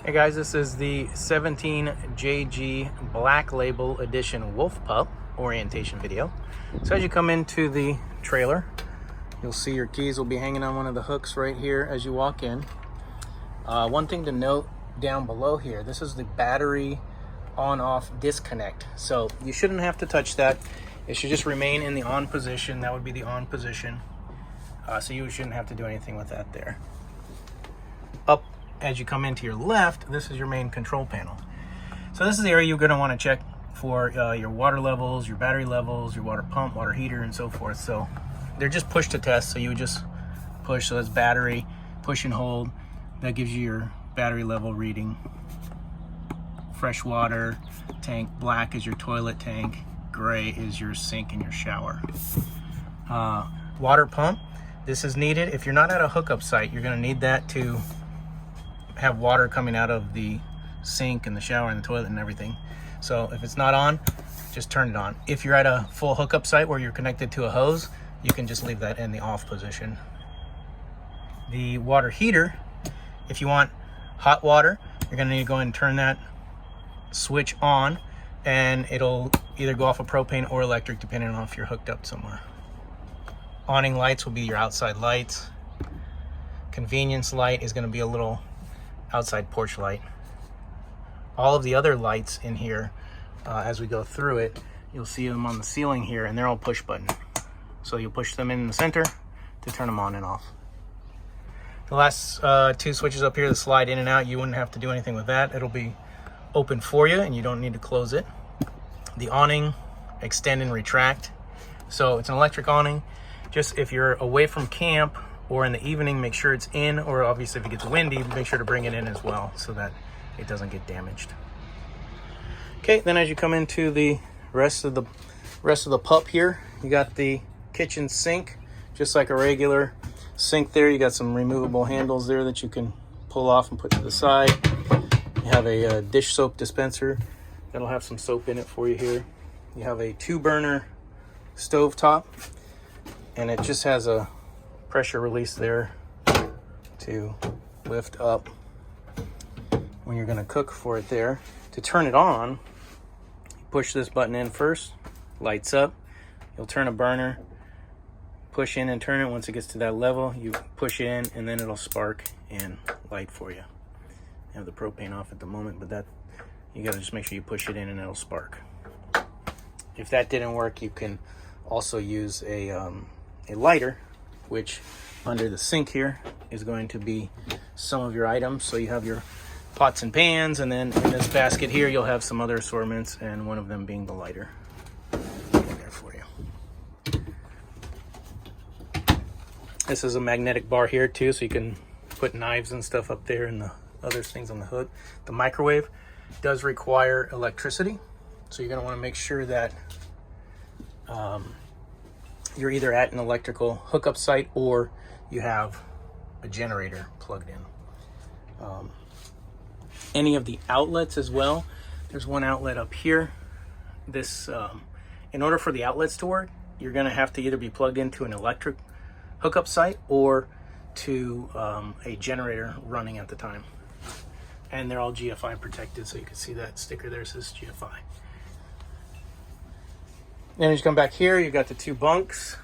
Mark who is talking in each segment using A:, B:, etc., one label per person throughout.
A: Hey guys, this is the 17JG Black Label Edition Wolf Pup Orientation video. So as you come into the trailer, you'll see your keys will be hanging on one of the hooks right here as you walk in. One thing to note down below here, this is the battery on-off disconnect. So you shouldn't have to touch that. It should just remain in the on position. That would be the on position. So you shouldn't have to do anything with that there. Up as you come into your left, this is your main control panel. So this is the area you're going to want to check for your water levels, your battery levels, your water pump, water heater, and so forth. So they're just push to test. So you would just push. So that's battery, push and hold. That gives you your battery level reading. Fresh water tank, black is your toilet tank, gray is your sink and your shower. Water pump, this is needed. If you're not at a hookup site, you're going to need that to have water coming out of the sink and the shower and the toilet and everything. So if it's not on, just turn it on. If you're at a full hookup site where you're connected to a hose, you can just leave that in the off position. The water heater, if you want hot water, you're going to need to go ahead and turn that switch on, and it'll either go off of propane or electric depending on if you're hooked up somewhere. Awning lights will be your outside lights. Convenience light is going to be a little outside porch light. All of the other lights in here, as we go through it, you'll see them on the ceiling here, and they're all push button. So you'll push them in the center to turn them on and off. The last two switches up here, the slide in and out, you wouldn't have to do anything with that. It'll be open for you and you don't need to close it. The awning, extend and retract. So it's an electric awning. Just if you're away from camp or in the evening, make sure it's in, or obviously if it gets windy, make sure to bring it in as well so that it doesn't get damaged. Okay, then as you come into the rest of the pup here, you got the kitchen sink, just like a regular sink there. You got some removable handles there that you can pull off and put to the side. You have a dish soap dispenser that'll have some soap in it for you here. You have a 2-burner stove top, and it just has a pressure release there to lift up when you're going to cook for it there. To turn it on, push this button in first, lights up. You'll turn a burner, push in and turn it. Once it gets to that level, you push in and then it'll spark and light for you. I have the propane off at the moment, but that you got to just make sure you push it in and it'll spark. If that didn't work, you can also use a lighter, which under the sink here is going to be some of your items. So you have your pots and pans, and then in this basket here you'll have some other assortments, and one of them being the lighter in there for you. This is a magnetic bar here too, so you can put knives and stuff up there and the other things on the hood. The microwave does require electricity, so you're going to want to make sure that you're either at an electrical hookup site or you have a generator plugged in. Any of the outlets as well, there's one outlet up here. This in order for the outlets to work, you're going to have to either be plugged into an electric hookup site or to a generator running at the time. And they're all GFI protected, so you can see that sticker there says GFI. Then as you come back here, you've got the 2 bunks.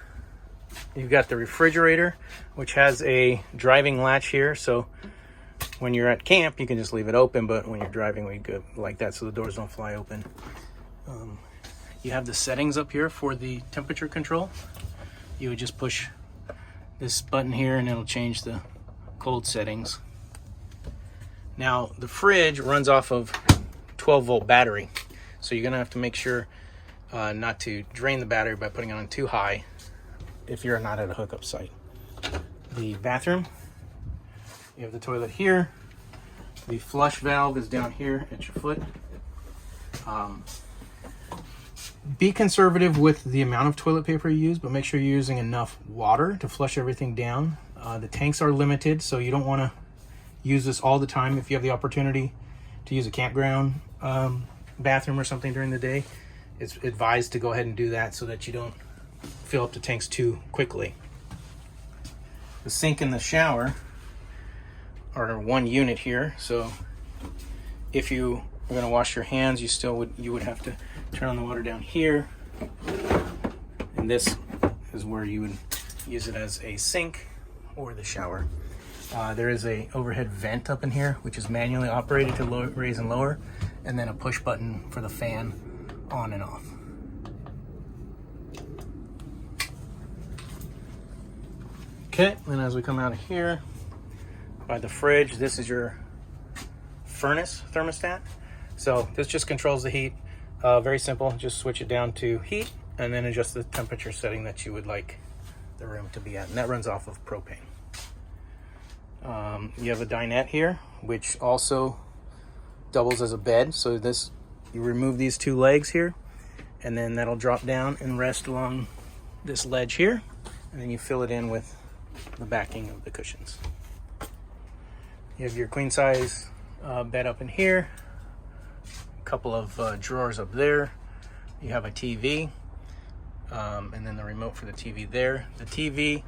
A: You've got the refrigerator, which has a driving latch here. So when you're at camp, you can just leave it open, but when you're driving, we go like that so the doors don't fly open. You have the settings up here for the temperature control. You would just push this button here and it'll change the cold settings. Now the fridge runs off of 12-volt battery, so you're gonna have to make sure not to drain the battery by putting it on too high if you're not at a hookup site. The bathroom, you have the toilet here. The flush valve is down here at your foot. Be conservative with the amount of toilet paper you use, but make sure you're using enough water to flush everything down. The tanks are limited, so you don't want to use this all the time. If you have the opportunity to use a campground bathroom or something during the day, it's advised to go ahead and do that so that you don't fill up the tanks too quickly. The sink and the shower are one unit here, so If you are going to wash your hands, you would have to turn on the water down here, and this is where you would use it as a sink or the shower. There is a overhead vent up in here, which is manually operated to raise and lower, and then a push button for the fan on and off. Okay, and as we come out of here by the fridge, this is your furnace thermostat. So this just controls the heat. Very simple, just switch it down to heat and then adjust the temperature setting that you would like the room to be at, and that runs off of propane. You have a dinette here, which also doubles as a bed. So this, you remove these two legs here, and then that'll drop down and rest along this ledge here, and then you fill it in with the backing of the cushions. You have your queen size bed up in here, a couple of drawers up there. You have a TV, and then the remote for the TV there. The TV,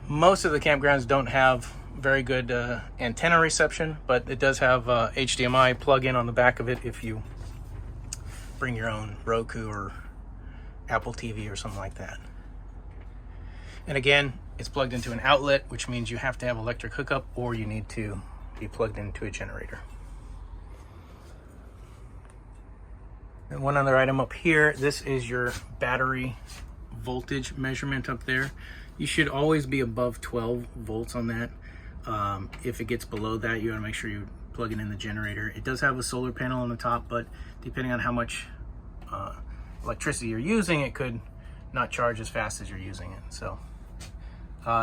A: most of the campgrounds don't have very good antenna reception, but it does have HDMI plug-in on the back of it if you bring your own Roku or Apple TV or something like that. And again, it's plugged into an outlet, which means you have to have electric hookup or you need to be plugged into a generator. And one other item up here, this is your battery voltage measurement up there. You should always be above 12 volts on that. If it gets below that, you want to make sure you plug it in the generator. It does have a solar panel on the top, but depending on how much electricity you're using, it could not charge as fast as you're using it. So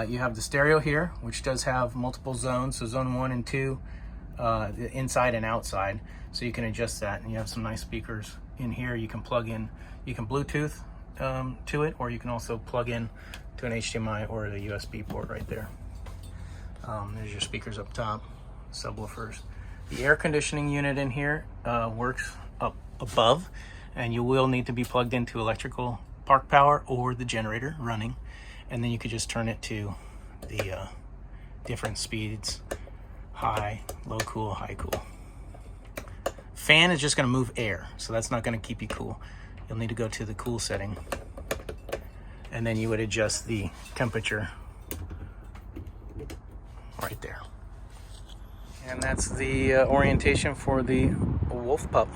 A: you have the stereo here, which does have multiple zones. So zone 1 and 2, the inside and outside. So you can adjust that, and you have some nice speakers in here. You can plug in, you can Bluetooth to it, or you can also plug in to an HDMI or the USB port right there. There's your speakers up top, subwoofers. The air conditioning unit in here works up above, and you will need to be plugged into electrical park power or the generator running, and then you could just turn it to the different speeds: high, low cool, high cool. Fan is just going to move air, so that's not going to keep you cool. You'll need to go to the cool setting, and then you would adjust the temperature right there. And that's the orientation for the Wolf Pup.